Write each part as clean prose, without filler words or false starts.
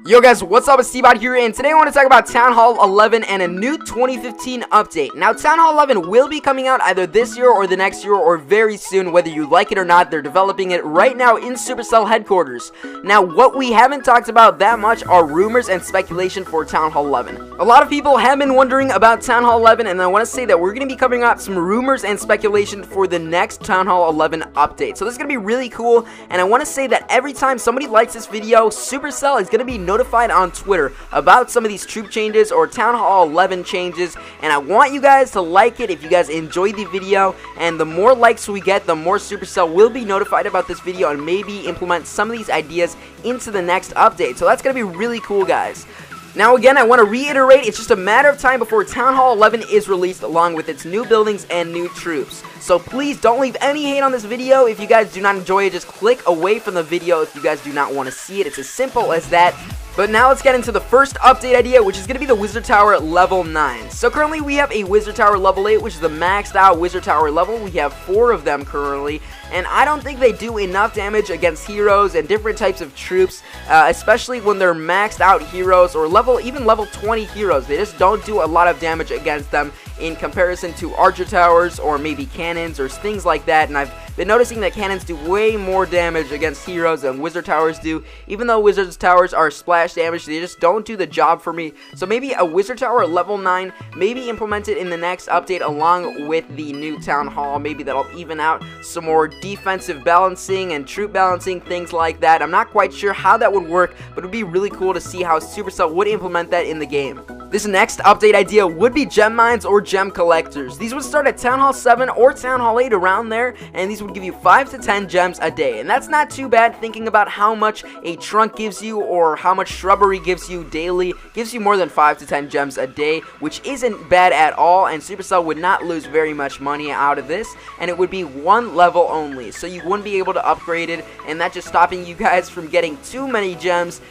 Yo guys, what's up? It's T-Bot here, and today I want to talk about Town Hall 11 and a new 2015 update. Now, Town Hall 11 will be coming out either this year or the next year or very soon, whether you like it or not. They're developing it right now in Supercell headquarters. Now, what we haven't talked about that much are rumors and speculation for Town Hall 11. A lot of people have been wondering about Town Hall 11, and I want to say that we're going to be covering up some rumors and speculation for the next Town Hall 11 update. So this is going to be really cool, and I want to say that every time somebody likes this video, Supercell is going to be notified on Twitter about some of these troop changes or Town Hall 11 changes, and I want you guys to like it if you guys enjoyed the video, and the more likes we get, the more Supercell will be notified about this video and maybe implement some of these ideas into the next update. So that's going to be really cool, guys. Now again, I want to reiterate, it's just a matter of time before Town Hall 11 is released along with its new buildings and new troops. So please don't leave any hate on this video. If you guys do not enjoy it, just click away from the video if you guys do not want to see it. It's as simple as that. But now let's get into the first update idea, which is going to be the Wizard Tower level 9. So currently we have a Wizard Tower level 8, which is the maxed out Wizard Tower level. We have 4 of them currently, and I don't think they do enough damage against heroes and different types of troops, especially when they're maxed out heroes or even level 20 heroes. They just don't do a lot of damage against them in comparison to archer towers or maybe cannons or things like that, and I've been noticing that cannons do way more damage against heroes than wizard towers do. Even though wizard towers are splash damage, they just don't do the job for me. So maybe a wizard tower level 9 maybe implemented in the next update along with the new town hall. Maybe that'll even out some more defensive balancing and troop balancing, things like that. I'm not quite sure how that would work, but it would be really cool to see how Supercell would implement that in the game. This next update idea would be gem mines or gem collectors. These would start at Town Hall 7 or Town Hall 8, around there, and these would give you 5 to 10 gems a day. And that's not too bad thinking about how much a trunk gives you or how much shrubbery gives you daily. Gives you more than 5 to 10 gems a day, which isn't bad at all, and Supercell would not lose very much money out of this, and it would be one level only, so you wouldn't be able to upgrade it, and that's just stopping you guys from getting too many gems.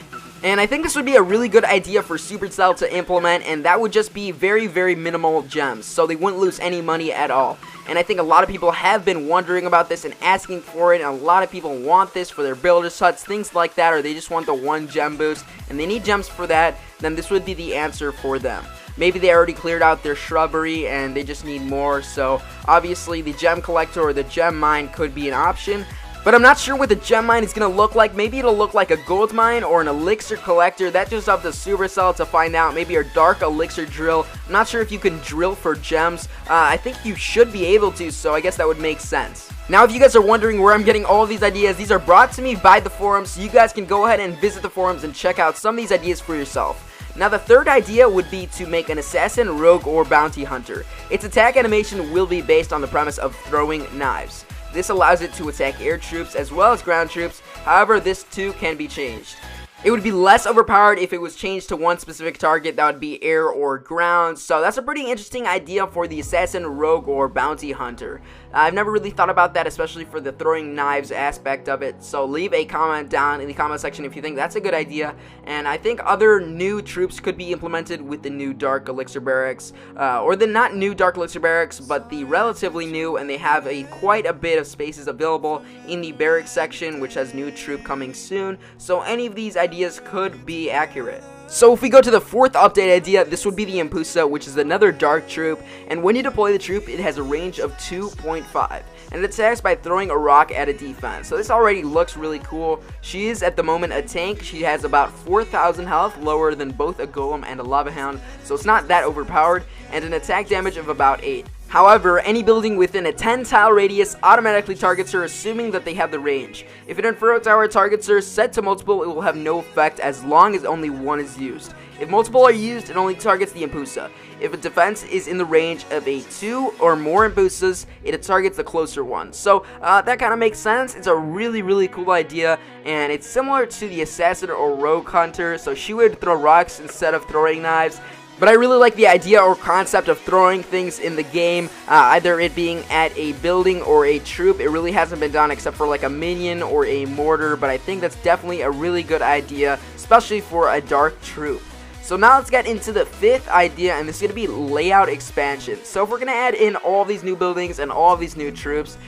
And I think this would be a really good idea for Supercell to implement, and that would just be very, very minimal gems, so they wouldn't lose any money at all. And I think a lot of people have been wondering about this and asking for it, and a lot of people want this for their builders huts, things like that, or they just want the 1 gem boost, and they need gems for that. Then this would be the answer for them. Maybe they already cleared out their shrubbery and they just need more, so obviously the gem collector or the gem mine could be an option. But I'm not sure what the gem mine is going to look like. Maybe it'll look like a gold mine or an elixir collector. That's just up to Supercell to find out. Maybe a dark elixir drill. I'm not sure if you can drill for gems. I think you should be able to, so I guess that would make sense. Now, if you guys are wondering where I'm getting all of these ideas, these are brought to me by the forums, so you guys can go ahead and visit the forums and check out some of these ideas for yourself. Now, the third idea would be to make an assassin, rogue, or bounty hunter. Its attack animation will be based on the premise of throwing knives. This allows it to attack air troops as well as ground troops. However, this too can be changed. It would be less overpowered if it was changed to one specific target, that would be air or ground. So that's a pretty interesting idea for the assassin, rogue, or bounty hunter. I've never really thought about that, especially for the throwing knives aspect of it. So leave a comment down in the comment section if you think that's a good idea. And I think other new troops could be implemented with the new Dark Elixir Barracks. Or the not new Dark Elixir Barracks, but the relatively new, and they have quite a bit of spaces available in the barracks section, which has new troop coming soon. So any of these ideas could be accurate. So if we go to the fourth update idea, this would be the Impusa, which is another dark troop, and when you deploy the troop, it has a range of 2.5, and it attacks by throwing a rock at a defense. So this already looks really cool. She is at the moment a tank. She has about 4,000 health, lower than both a golem and a lava hound, so it's not that overpowered, and an attack damage of about 8. However, any building within a 10 tile radius automatically targets her, assuming that they have the range. If an Inferno Tower targets her set to multiple, it will have no effect as long as only one is used. If multiple are used, it only targets the Impusa. If a defense is in the range of 2 or more Impusas, it targets the closer one. So that kind of makes sense. It's a really, really cool idea, and it's similar to the assassin or rogue hunter, so she would throw rocks instead of throwing knives. But I really like the idea or concept of throwing things in the game, either it being at a building or a troop. It really hasn't been done except for like a minion or a mortar, but I think that's definitely a really good idea, especially for a dark troop. So now let's get into the fifth idea, and this is going to be layout expansion. So if we're going to add in all these new buildings and all of these new troops,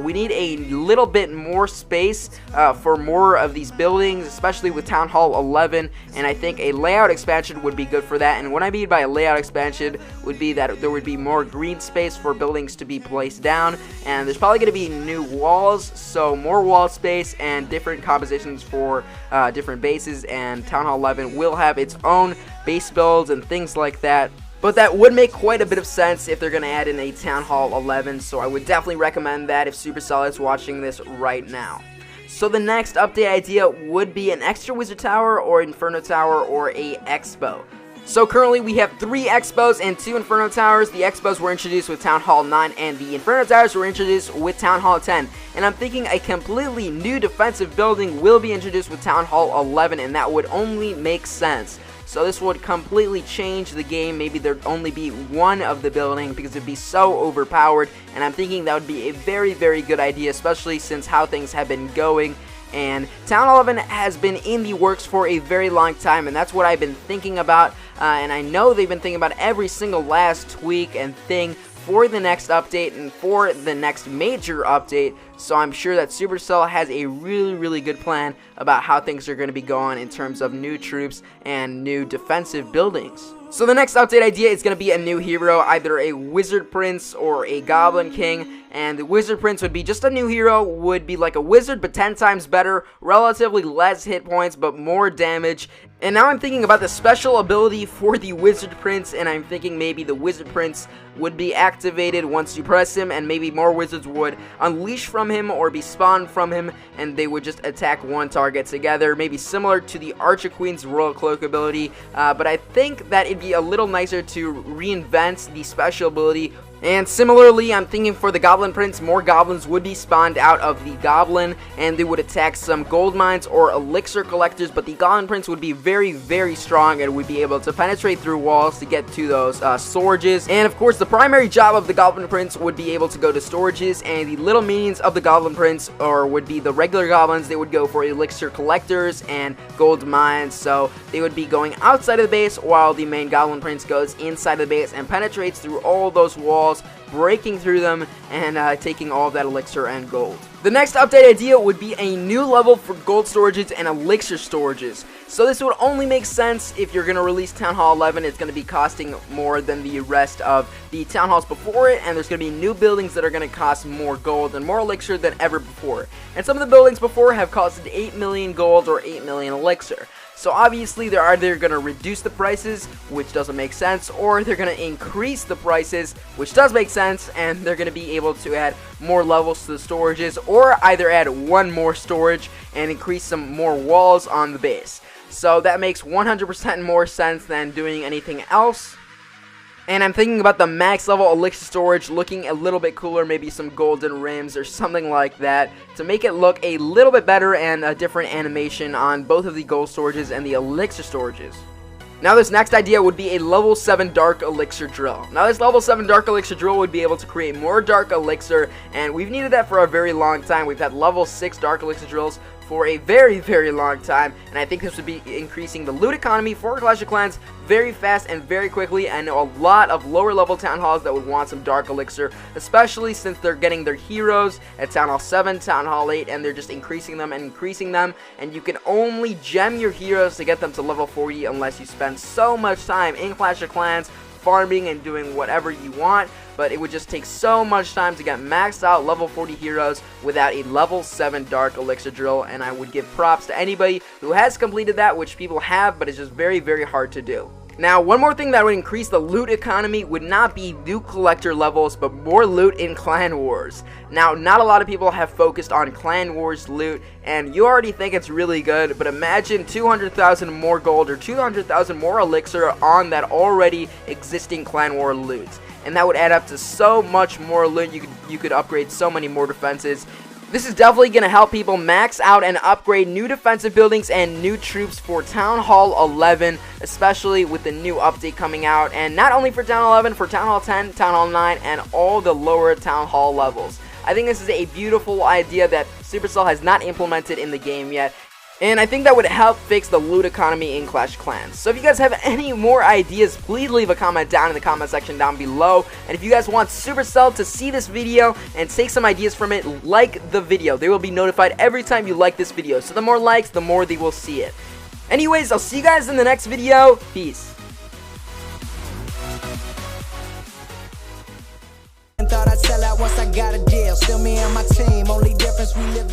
we need a little bit more space for more of these buildings, especially with Town Hall 11, and I think a layout expansion would be good for that. And what I mean by a layout expansion would be that there would be more green space for buildings to be placed down, and there's probably going to be new walls, so more wall space and different compositions for different bases, and Town Hall 11 will have its own base builds and things like that. But that would make quite a bit of sense if they're going to add in a Town Hall 11, so I would definitely recommend that if Supercell is watching this right now. So the next update idea would be an extra Wizard Tower or Inferno Tower or a X.M.O.D. So currently we have 3 X.M.O.Ds and 2 Inferno Towers. The X.M.O.Ds were introduced with Town Hall 9 and the Inferno Towers were introduced with Town Hall 10. And I'm thinking a completely new defensive building will be introduced with Town Hall 11, and that would only make sense. So this would completely change the game. Maybe there'd only be one of the building because it'd be so overpowered, and I'm thinking that would be a very, very good idea, especially since how things have been going. And Town Hall 11 has been in the works for a very long time, and that's what I've been thinking about, and I know they've been thinking about every single last tweak and thing for the next update and for the next major update, so I'm sure that Supercell has a really, really good plan about how things are going to be going in terms of new troops and new defensive buildings. So the next update idea is going to be a new hero, either a Wizard Prince or a Goblin King, and the Wizard Prince would be just a new hero, would be like a wizard but 10 times better, relatively less hit points but more damage. And now I'm thinking about the special ability for the Wizard Prince, and I'm thinking maybe the Wizard Prince would be activated once you press him, and maybe more wizards would unleash from him or be spawned from him, and they would just attack one target together, maybe similar to the Archer Queen's Royal Cloak ability, but I think that it'd be a little nicer to reinvent the special ability. And similarly, I'm thinking for the Goblin Prince, more goblins would be spawned out of the Goblin, and they would attack some gold mines or elixir collectors, but the Goblin Prince would be very, very strong and would be able to penetrate through walls to get to those storages. And of course, the primary job of the Goblin Prince would be able to go to storages, and the little minions of the Goblin Prince, or would be the regular goblins, they would go for elixir collectors and gold mines, so they would be going outside of the base while the main Goblin Prince goes inside the base and penetrates through all those walls, breaking through them and taking all of that elixir and gold. The next update idea would be a new level for gold storages and elixir storages. So this would only make sense if you're going to release Town Hall 11. It's going to be costing more than the rest of the Town Halls before it, and there's going to be new buildings that are going to cost more gold and more elixir than ever before. And some of the buildings before have costed 8 million gold or 8 million elixir. So obviously they're either going to reduce the prices, which doesn't make sense, or they're going to increase the prices, which does make sense, and they're going to be able to add more levels to the storages, or either add one more storage and increase some more walls on the base. So that makes 100% more sense than doing anything else. And I'm thinking about the max level elixir storage looking a little bit cooler, maybe some golden rims or something like that, to make it look a little bit better and a different animation on both of the gold storages and the elixir storages. Now this next idea would be a level 7 dark elixir drill. Now this level 7 dark elixir drill would be able to create more dark elixir, and we've needed that for a very long time. We've had level 6 dark elixir drills for a very, very long time, and I think this would be increasing the loot economy for Clash of Clans very fast and very quickly. I know a lot of lower level town halls that would want some dark elixir, especially since they're getting their heroes at Town Hall 7, Town Hall 8, and they're just increasing them, and you can only gem your heroes to get them to level 40 unless you spend so much time in Clash of Clans farming and doing whatever you want. But it would just take so much time to get maxed out level 40 heroes without a level 7 dark elixir drill, and I would give props to anybody who has completed that, which people have, but it's just very, very hard to do. Now, one more thing that would increase the loot economy would not be loot collector levels, but more loot in Clan Wars. Now, not a lot of people have focused on Clan Wars loot, and you already think it's really good, but imagine 200,000 more gold or 200,000 more elixir on that already existing Clan War loot. And that would add up to so much more loot. You could upgrade so many more defenses. This is definitely going to help people max out and upgrade new defensive buildings and new troops for Town Hall 11, especially with the new update coming out. And not only for Town Hall 11, for Town Hall 10, Town Hall 9, and all the lower Town Hall levels. I think this is a beautiful idea that Supercell has not implemented in the game yet. And I think that would help fix the loot economy in Clash of Clans. So if you guys have any more ideas, please leave a comment down in the comment section down below. And if you guys want Supercell to see this video and take some ideas from it, like the video. They will be notified every time you like this video. So the more likes, the more they will see it. Anyways, I'll see you guys in the next video. Peace. Thought I'd sell out once I got a deal. Still me and my team, only difference we live